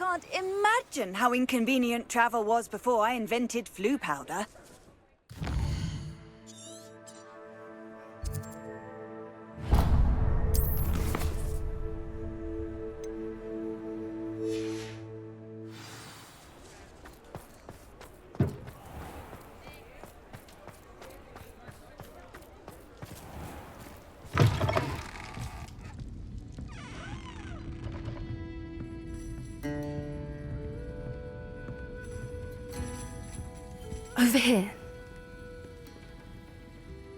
can't imagine how inconvenient travel was before I invented flu powder. Over here.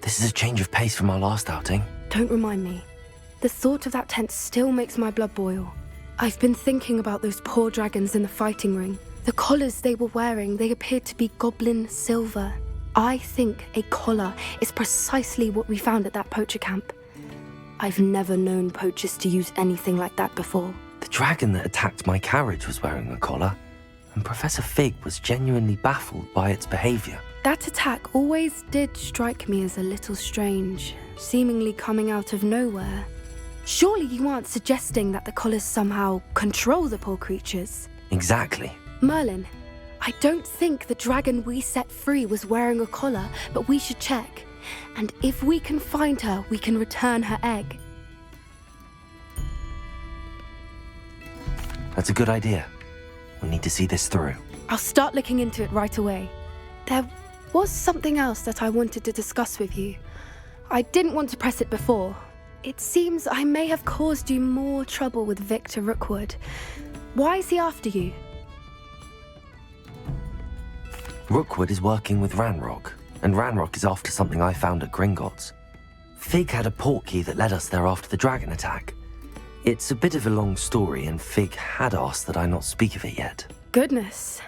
This is a change of pace from our last outing. Don't remind me. The thought of that tent still makes my blood boil. I've been thinking about those poor dragons in the fighting ring. The collars they were wearing, they appeared to be goblin silver. I think a collar is precisely what we found at that poacher camp. I've never known poachers to use anything like that before. The dragon that attacked my carriage was wearing a collar, and Professor Fig was genuinely baffled by its behavior. That attack always did strike me as a little strange, seemingly coming out of nowhere. Surely you aren't suggesting that the collars somehow control the poor creatures? Exactly. Merlin, I don't think the dragon we set free was wearing a collar, but we should check. And if we can find her, we can return her egg. That's a good idea. We need to see this through. I'll start looking into it right away. There was something else that I wanted to discuss with you. I didn't want to press it before. It seems I may have caused you more trouble with Victor Rookwood. Why is he after you? Rookwood is working with Ranrock, and Ranrock is after something I found at Gringotts. Fig had a portkey that led us there after the dragon attack. It's a bit of a long story, and Fig had asked that I not speak of it yet. Goodness.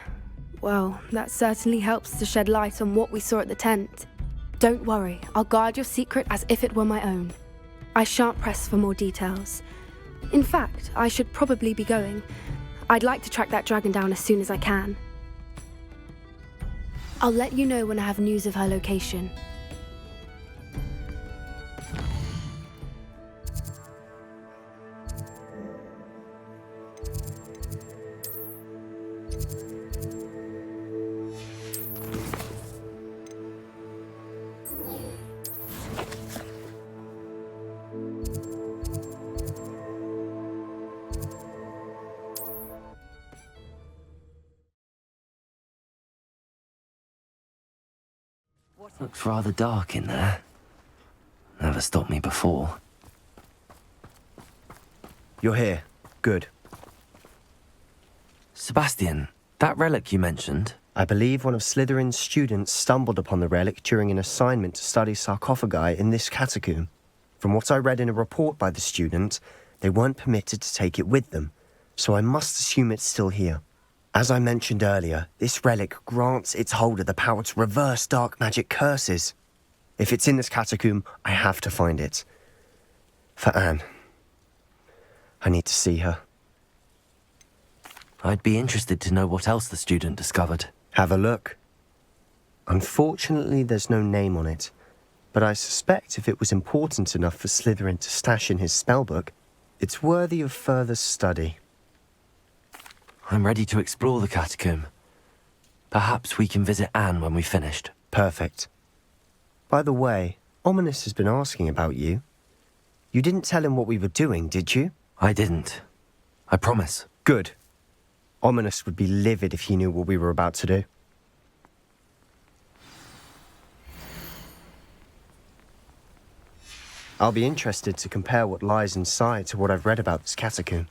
Well, that certainly helps to shed light on what we saw at the tent. Don't worry, I'll guard your secret as if it were my own. I shan't press for more details. In fact, I should probably be going. I'd like to track that dragon down as soon as I can. I'll let you know when I have news of her location. Looks rather dark in there. Never stopped me before. You're here. Good. Sebastian, that relic you mentioned... I believe one of Slytherin's students stumbled upon the relic during an assignment to study sarcophagi in this catacomb. From what I read in a report by the student, they weren't permitted to take it with them, so I must assume it's still here. As I mentioned earlier, this relic grants its holder the power to reverse dark magic curses. If it's in this catacomb, I have to find it. For Anne. I need to see her. I'd be interested to know what else the student discovered. Have a look. Unfortunately, there's no name on it, but I suspect if it was important enough for Slytherin to stash in his spellbook, it's worthy of further study. I'm ready to explore the catacomb. Perhaps we can visit Anne when we've finished. Perfect. By the way, Ominous has been asking about you. You didn't tell him what we were doing, did you? I didn't. I promise. Good. Ominous would be livid if he knew what we were about to do. I'll be interested to compare what lies inside to what I've read about this catacomb.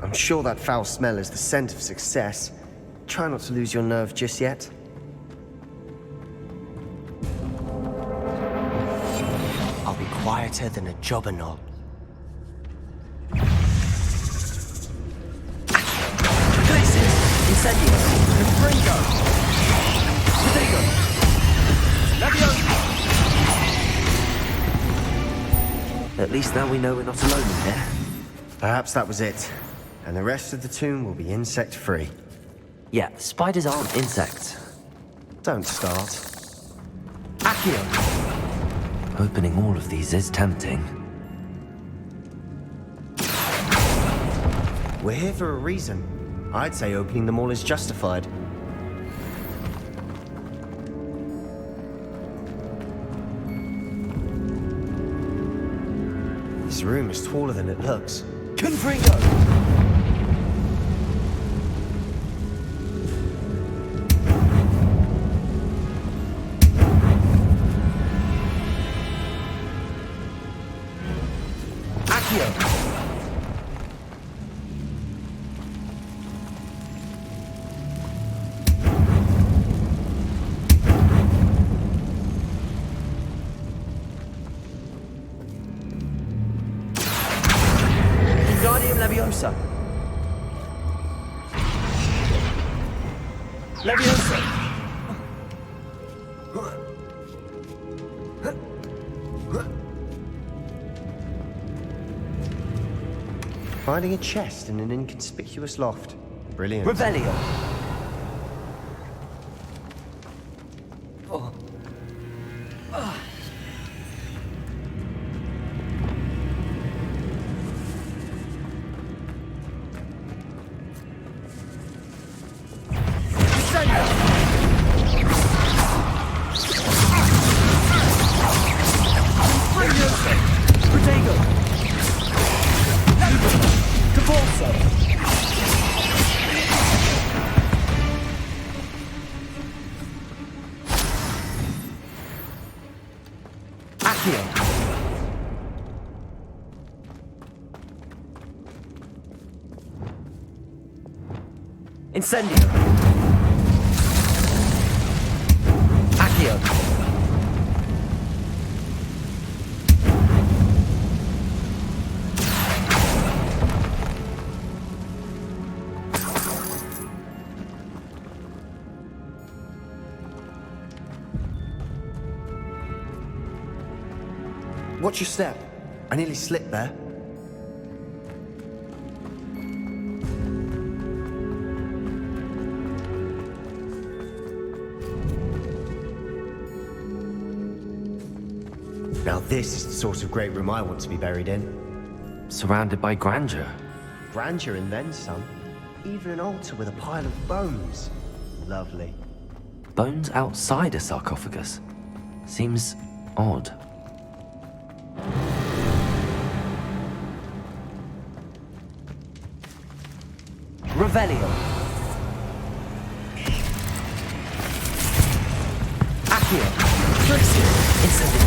I'm sure that foul smell is the scent of success. Try not to lose your nerve just yet. I'll be quieter than a jobberknoll. Places, incendio, Fringo, Potato, At least now we know we're not alone in here. Perhaps that was it, and the rest of the tomb will be insect-free. Yeah, spiders aren't insects. Don't start. Accio! Opening all of these is tempting. We're here for a reason. I'd say opening them all is justified. This room is taller than it looks. Confringo! Accio! Leviosa! Leviosa! Finding a chest in an inconspicuous loft. Brilliant. Revelio! Incendio! Accio! Watch your step. I nearly slipped there. Now this is the sort of great room I want to be buried in. Surrounded by grandeur. Grandeur and then some. Even an altar with a pile of bones. Lovely. Bones outside a sarcophagus. Seems odd. Revelio. Accio. Incendio.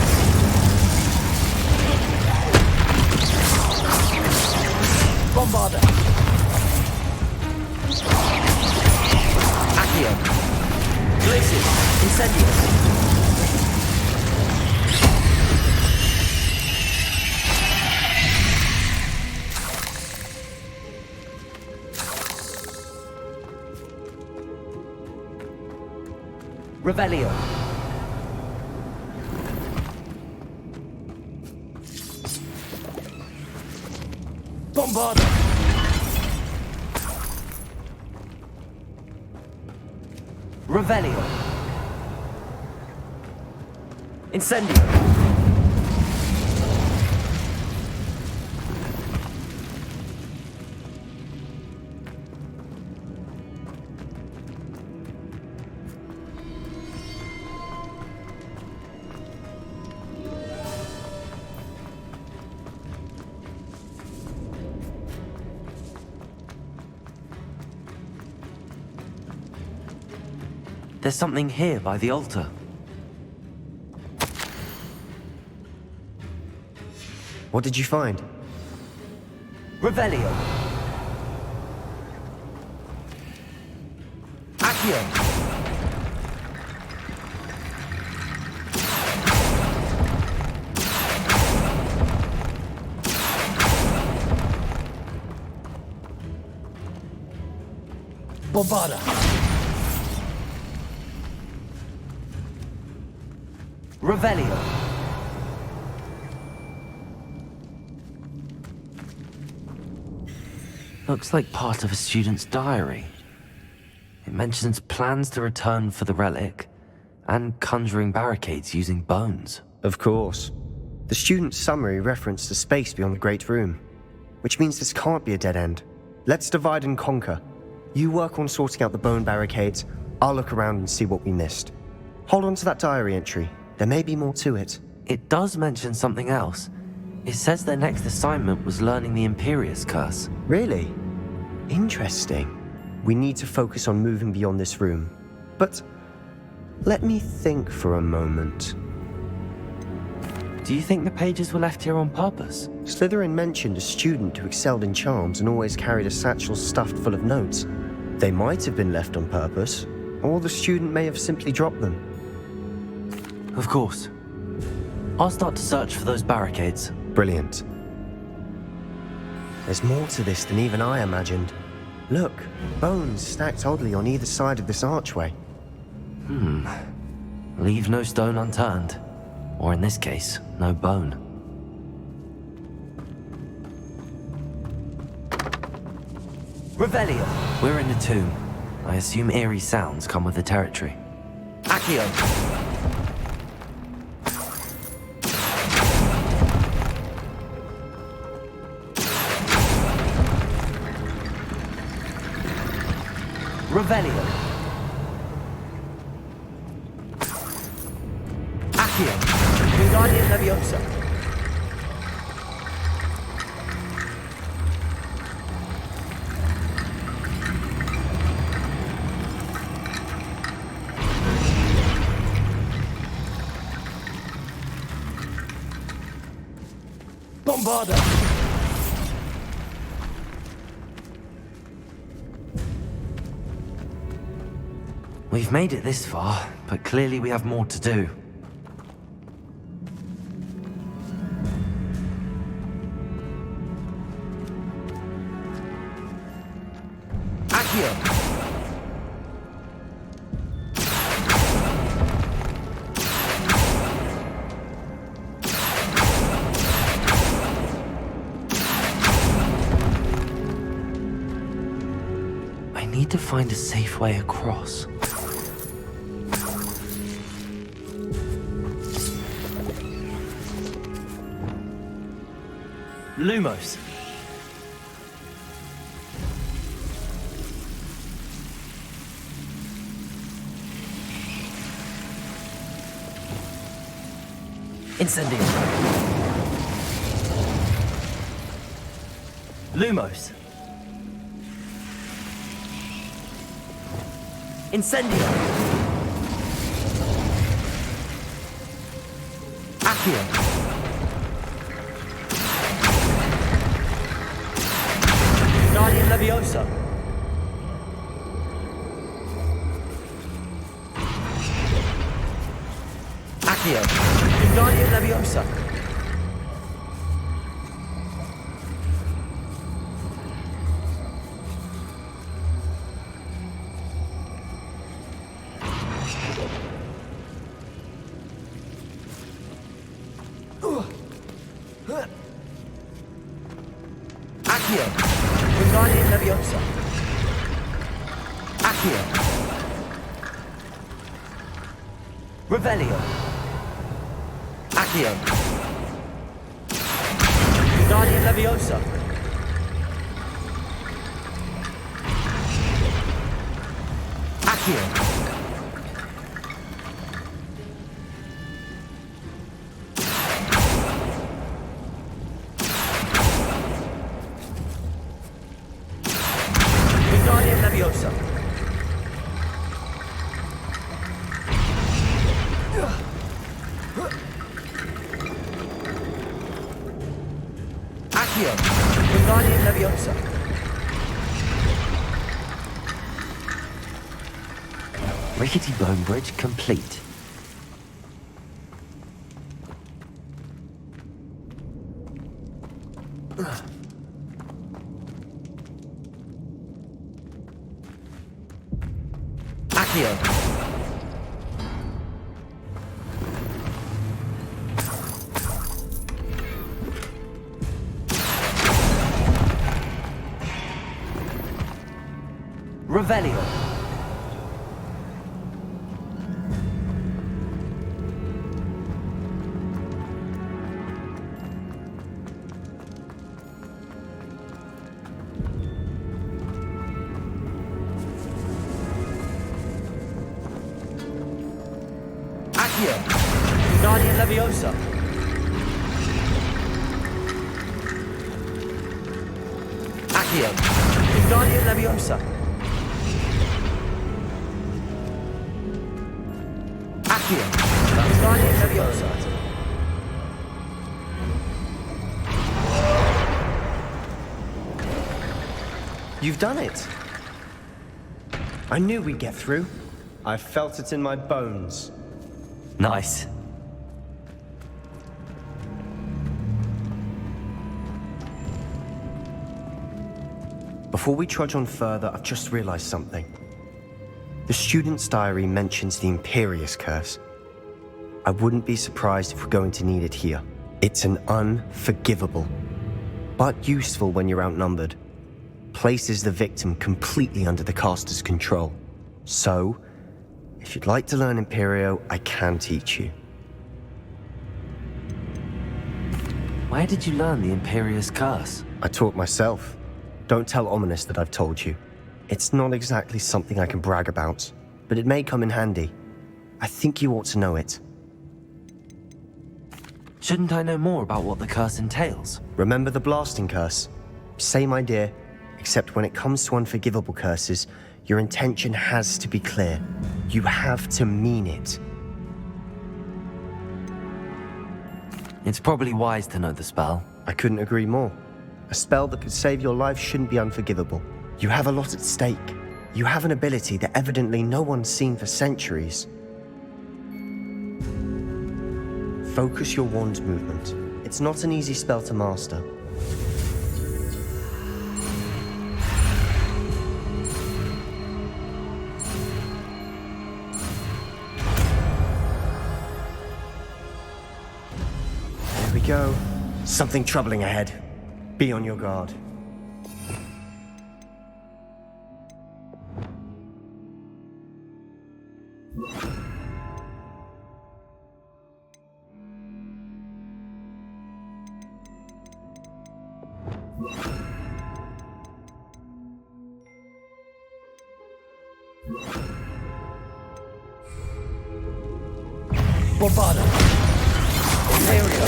Bombarda. Accio. Glacius. Incendio. Revelio. Bombarda. Revelio. Incendio. There's something here by the altar. What did you find? Revelio. Accio. Bombarda. Revelio. Looks like part of a student's diary. It mentions plans to return for the relic, And conjuring barricades using bones. Of course. The student's summary referenced a space beyond the Great Room, which means this can't be a dead end. Let's divide and conquer. You work on sorting out the bone barricades, I'll look around and see what we missed. Hold on to that diary entry. There may be more to it. It does mention something else. It says their next assignment was learning the Imperious Curse. Really? Interesting. We need to focus on moving beyond this room. But let me think for a moment. Do you think the pages were left here on purpose? Slytherin mentioned a student who excelled in charms and always carried a satchel stuffed full of notes. They might have been left on purpose, or the student may have simply dropped them. Of course. I'll start to search for those barricades. Brilliant. There's more to this than even I imagined. Look, bones stacked oddly on either side of this archway. Leave no stone unturned. Or in this case, no bone. Revelio! We're in the tomb. I assume eerie sounds come with the territory. Accio! Revelio! Accio! Wingardium Leviosa! Bombarda! We've made it this far, but clearly we have more to do. Accio! I need to find a safe way across. Lumos. Incendio. Lumos. Incendio. Accio. Guardian Leviosa. Accio. Guardian Leviosa. Accio. Wingardium Leviosa. Accio. Revelio. Accio. Wingardium Leviosa. Accio. Leviosa. Accio. Wingardium Leviosa. Rickety bone bridge complete. Accio. Revelio. Accio! Guardian Leviosa! Accio! Guardian Leviosa! Accio! Guardian Leviosa! You've done it. I knew we'd get through. I felt it in my bones. Nice. Before we trudge on further, I've just realized something. The student's diary mentions the Imperious Curse. I wouldn't be surprised if we're going to need it here. It's an unforgivable, but useful when you're outnumbered. Places the victim completely under the caster's control. So, if you'd like to learn Imperio, I can teach you. Where did you learn the Imperious Curse? I taught myself. Don't tell Ominous that I've told you. It's not exactly something I can brag about, but it may come in handy. I think you ought to know it. Shouldn't I know more about what the curse entails? Remember the blasting curse? Same idea, except when it comes to unforgivable curses, your intention has to be clear. You have to mean it. It's probably wise to know the spell. I couldn't agree more. A spell that could save your life shouldn't be unforgivable. You have a lot at stake. You have an ability that evidently no one's seen for centuries. Focus your wand's movement. It's not an easy spell to master. There we go. Something troubling ahead. Be on your guard. Bombada! Imperial!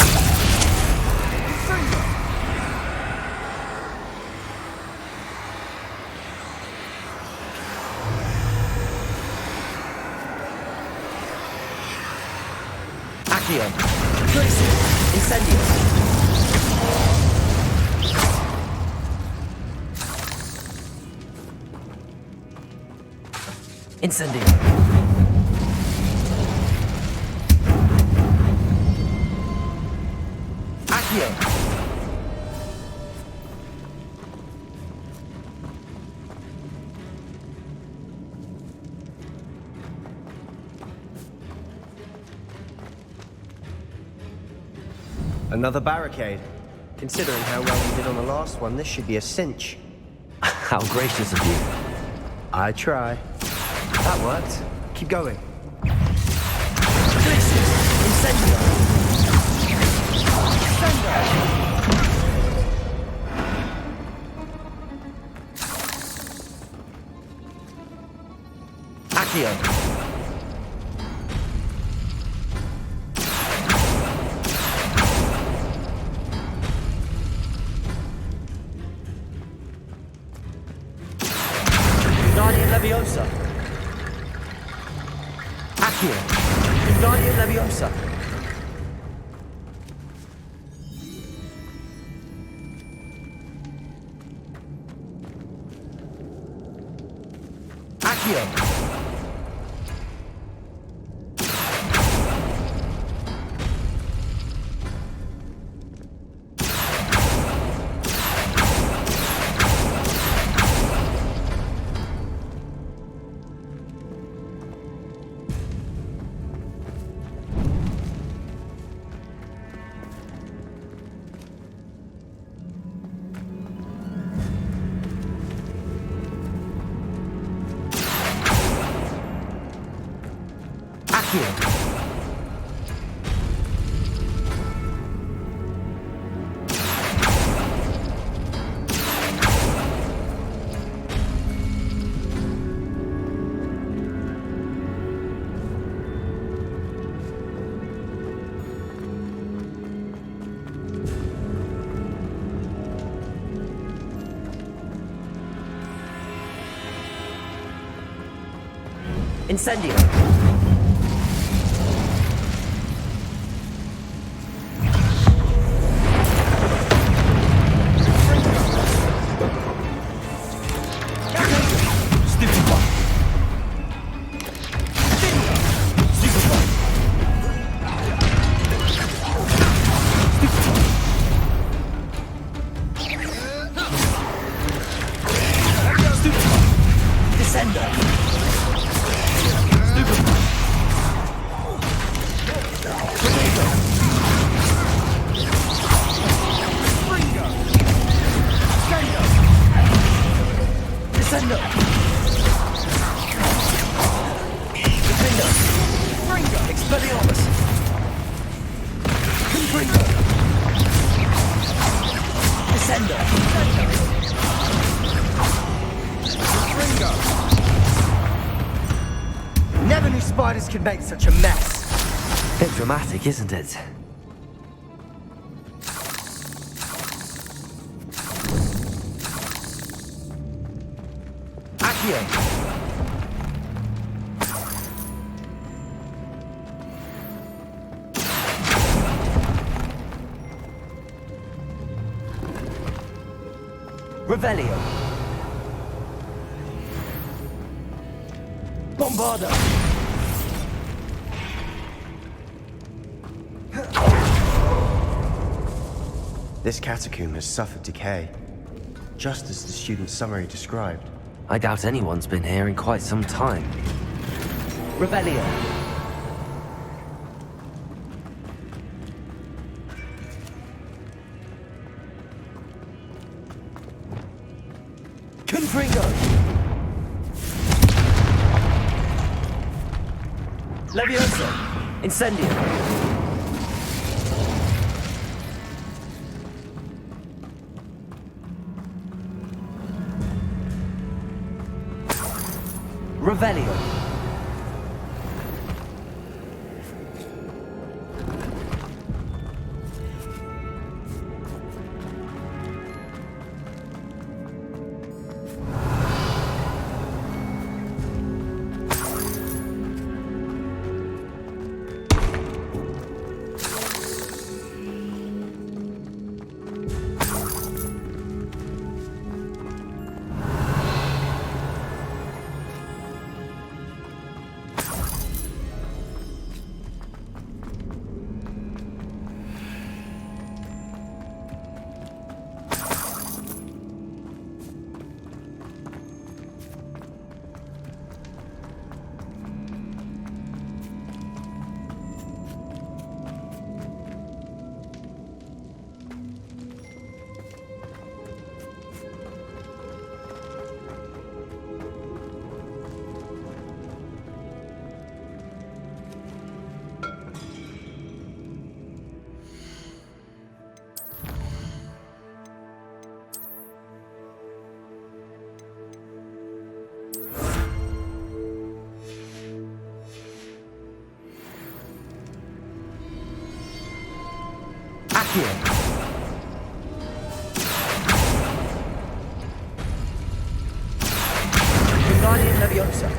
Accio! Incendio! Incendio! Accio! Another barricade. Considering how well we did on the last one, this should be a cinch. How gracious of you. I try. That worked. Keep going. Incendio! Accio! Guardian Leviosa! Accio! Guardian Leviosa! Accio! Accio! Incendio! Never knew spiders could make such a mess. Bit dramatic, isn't it? Accio! Revelio! Bombardo! This catacomb has suffered decay, just as the student's summary described. I doubt anyone's been here in quite some time. Revelio! Confringo! Leviosa! Incendio! Revelio! Guardian Leviosa.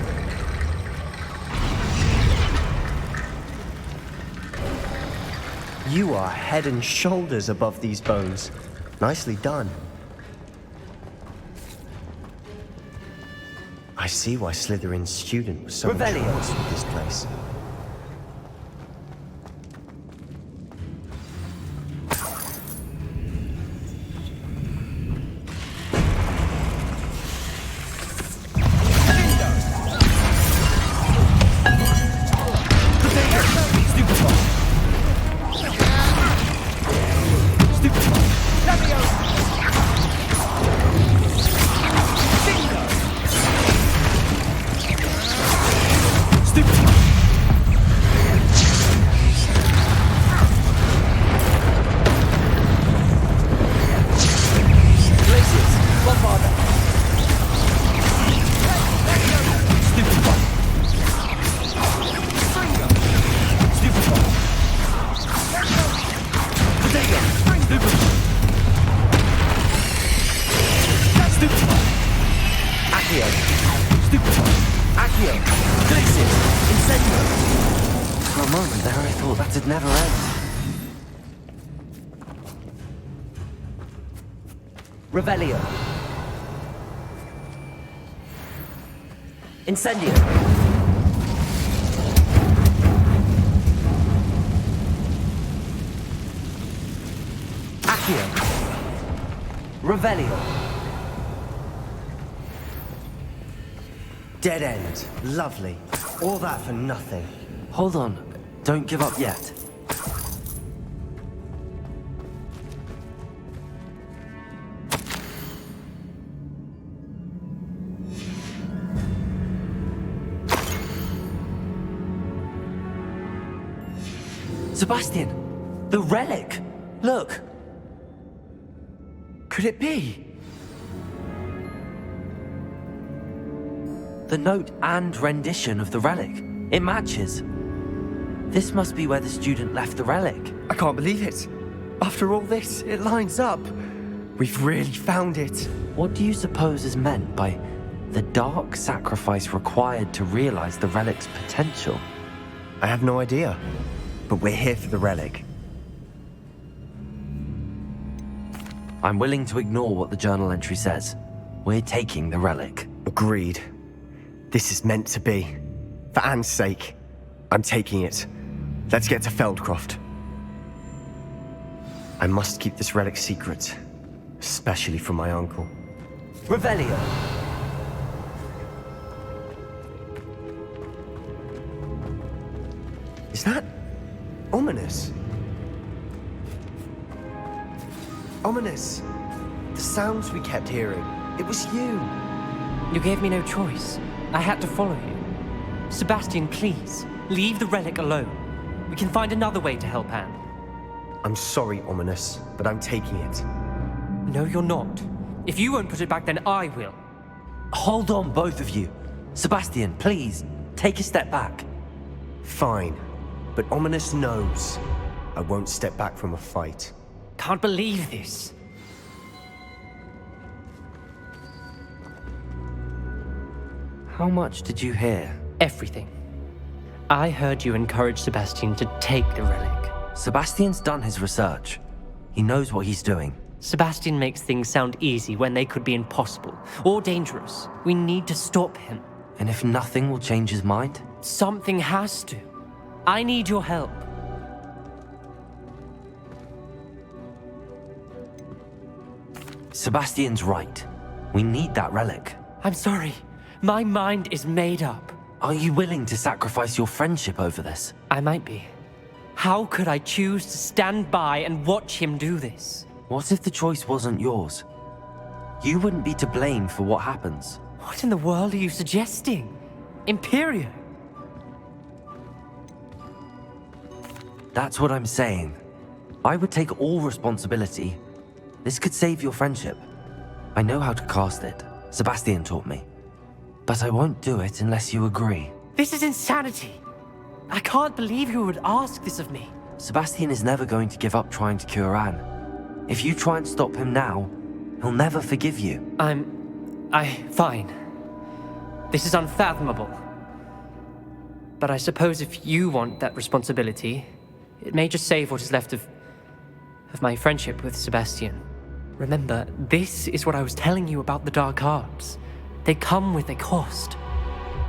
You are head and shoulders above these bones. Nicely done. I see why Slytherin's student was so entranced with this place. a moment there, I thought that'd never end. Revelio. Incendio. Accio. Revelio. Dead end. Lovely. All that for nothing. Hold on. Don't give up yet. Sebastian! The relic! Look! Could it be? The note and rendition of the relic. It matches. This must be where the student left the relic. I can't believe it. After all this, it lines up. We've really found it. What do you suppose is meant by the dark sacrifice required to realize the relic's potential? I have no idea. But we're here for the relic. I'm willing to ignore what the journal entry says. We're taking the relic. Agreed. This is meant to be. For Anne's sake, I'm taking it. Let's get to Feldcroft. I must keep this relic secret, especially from my uncle. Revelio. Is that ominous? Ominous. The sounds we kept hearing. It was you. You gave me no choice. I had to follow you. Sebastian, please, leave the relic alone. We can find another way to help Anne. I'm sorry, Ominous, but I'm taking it. No, you're not. If you won't put it back, then I will. Hold on, both of you. Sebastian, please, take a step back. Fine, but Ominous knows I won't step back from a fight. Can't believe this. How much did you hear? Everything. I heard you encourage Sebastian to take the relic. Sebastian's done his research. He knows what he's doing. Sebastian makes things sound easy when they could be impossible or dangerous. We need to stop him. And if nothing will change his mind? Something has to. I need your help. Sebastian's right. We need that relic. I'm sorry. My mind is made up. Are you willing to sacrifice your friendship over this? I might be. How could I choose to stand by and watch him do this? What if the choice wasn't yours? You wouldn't be to blame for what happens. What in the world are you suggesting? Imperio? That's what I'm saying. I would take all responsibility. This could save your friendship. I know how to cast it. Sebastian taught me. But I won't do it unless you agree. This is insanity. I can't believe you would ask this of me. Sebastian is never going to give up trying to cure Anne. If you try and stop him now, he'll never forgive you. Fine. This is unfathomable. But I suppose if you want that responsibility, it may just save what is left of my friendship with Sebastian. Remember, this is what I was telling you about the dark arts. They come with a cost.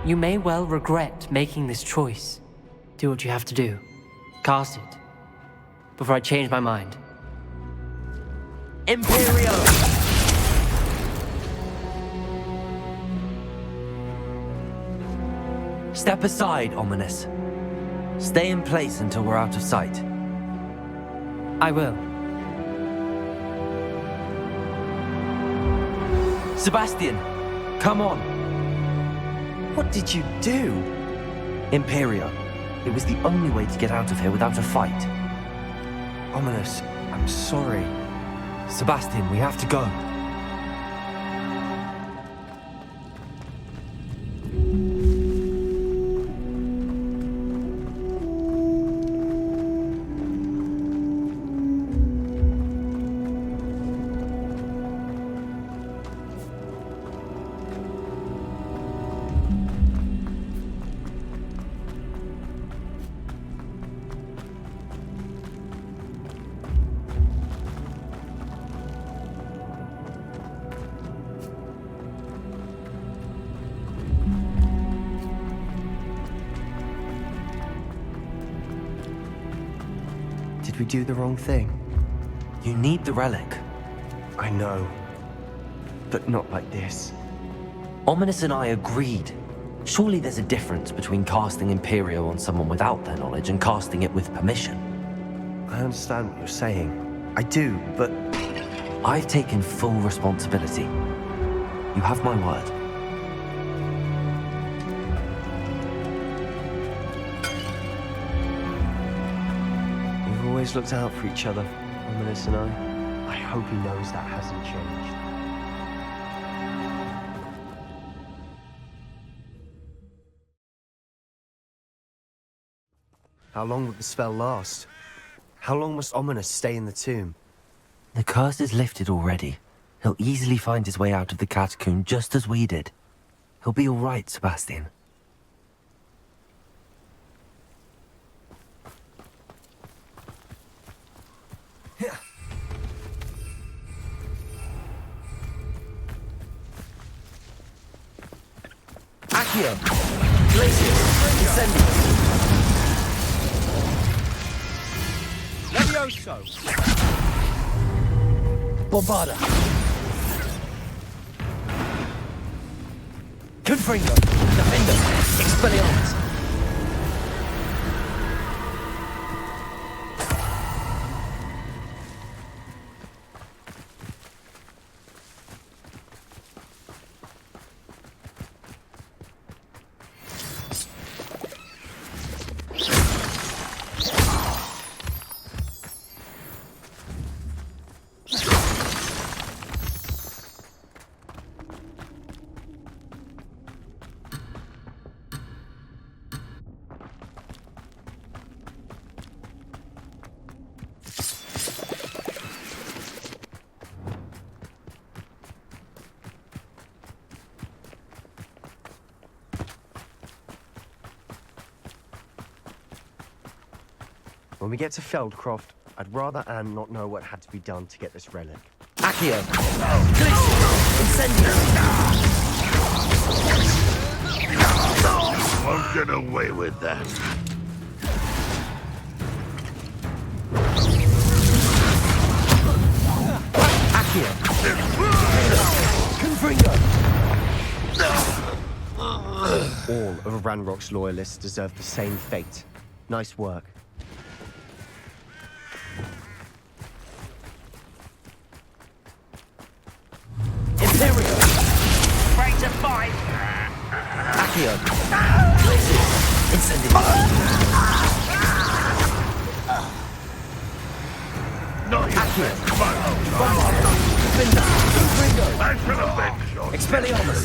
You may well regret making this choice. Do what you have to do. Cast it. Before I change my mind. Imperio! Step aside, Ominous. Stay in place until we're out of sight. I will. Sebastian, come on. What did you do? Imperio. It was the only way to get out of here without a fight. Ominous, I'm sorry. Sebastian, we have to go. we do the wrong thing? You need the relic. I know. But not like this. Ominous and I agreed. Surely there's a difference between casting Imperial on someone without their knowledge and casting it with permission. I understand what you're saying. I do, but... I've taken full responsibility. You have my word. We've always looked out for each other, Ominous and I. I hope he knows that hasn't changed. How long will the spell last? How long must Ominous stay in the tomb? The curse is lifted already. He'll easily find his way out of the catacomb just as we did. He'll be all right, Sebastian. Accio! Glacius! Incendius! Levioso! Bombarda! Confringo! Defender! Expelliarmus! When we get to Feldcroft, I'd rather Anne not know what had to be done to get this relic. Accio! Glacius! Incendius! Won't get away with that. Accio! Confringo! All of Ranrock's loyalists deserve the same fate. Nice work. Accio! Glacius! Incendius! Not yet. Accio! Bombarda! Defender! Confringo! I should have been shot. Expelliarmus!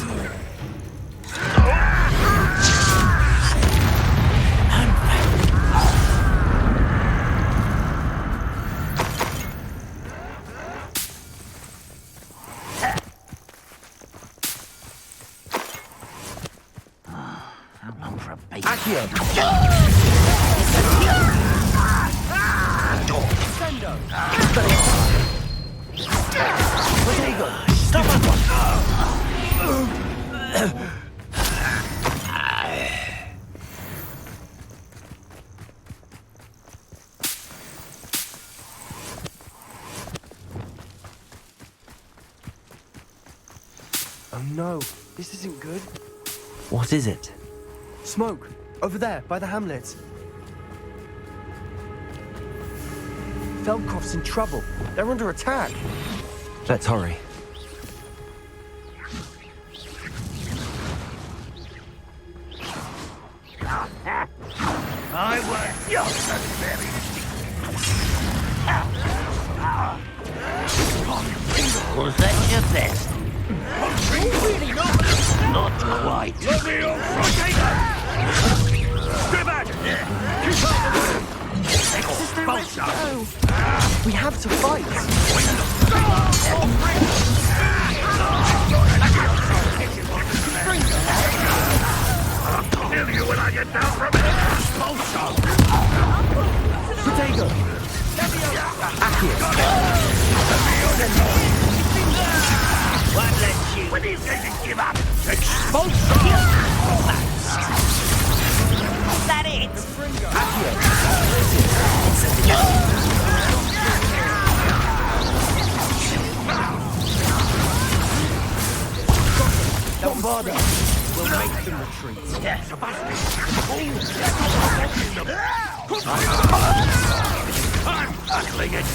Accio! Sendo! Protego! Stop it! Oh no, this isn't good. What is it? Smoke! Over there, by the hamlet. Feldcroft's in trouble. They're under attack. Let's hurry. I was just as very. Was that your best? Really not! Not quite. Let me off! Stay back! Keep up the wind! We have to fight. I'll kill you when I get down from it! Protego! Accio! Won't let you. When you going to give up? Expulsion! Is that it? Accio! harder. We'll make them retreat. Yes, Sebastian. I'm tackling it.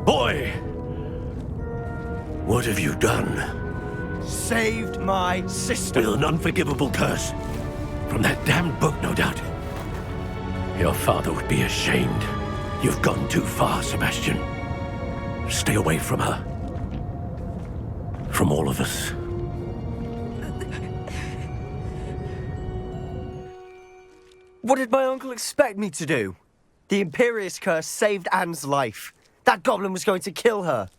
Boy! What have you done? Saved my sister. With an unforgivable curse. From that damned book, no doubt. Your father would be ashamed. You've gone too far, Sebastian. Stay away from her. From all of us. What did my uncle expect me to do? The Imperious curse saved Anne's life. That goblin was going to kill her.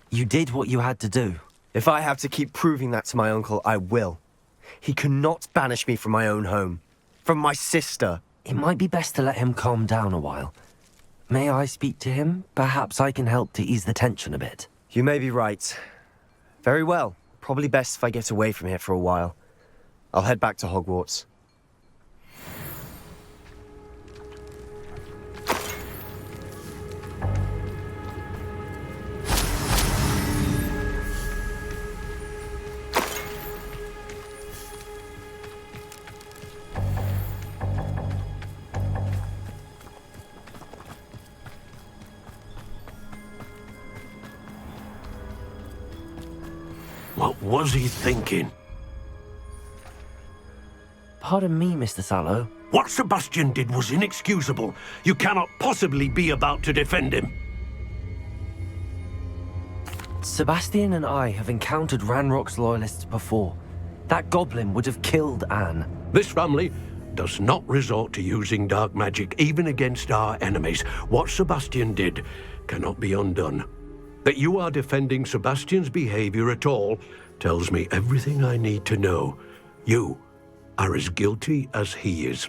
You did what you had to do. If I have to keep proving that to my uncle, I will. He cannot banish me from my own home. From my sister. It might be best to let him calm down a while. May I speak to him? Perhaps I can help to ease the tension a bit. You may be right. Very well. Probably best if I get away from here for a while. I'll head back to Hogwarts. What was he thinking? Pardon me, Mr. Sallow. What Sebastian did was inexcusable. You cannot possibly be about to defend him. Sebastian and I have encountered Ranrock's loyalists before. That goblin would have killed Anne. This family does not resort to using dark magic even against our enemies. What Sebastian did cannot be undone. That you are defending Sebastian's behavior at all tells me everything I need to know. You are as guilty as he is.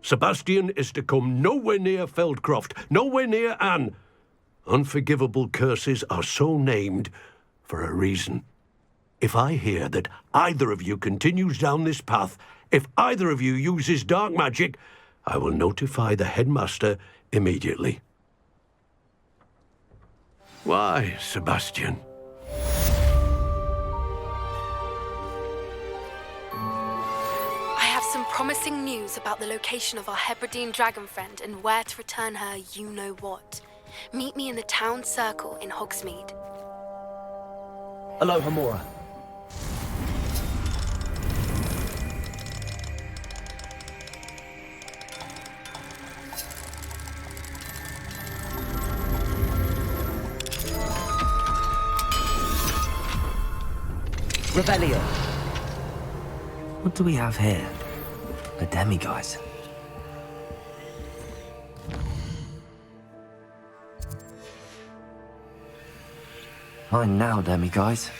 Sebastian is to come nowhere near Feldcroft, nowhere near Anne. Unforgivable curses are so named for a reason. If I hear that either of you continues down this path, if either of you uses dark magic, I will notify the headmaster immediately. Why, Sebastian? I have some promising news about the location of our Hebridean dragon friend and where to return her you-know-what. Meet me in the town circle in Hogsmeade. Aloha, Mora. Revelio. What do we have here? A demiguise. Fine now, demiguise.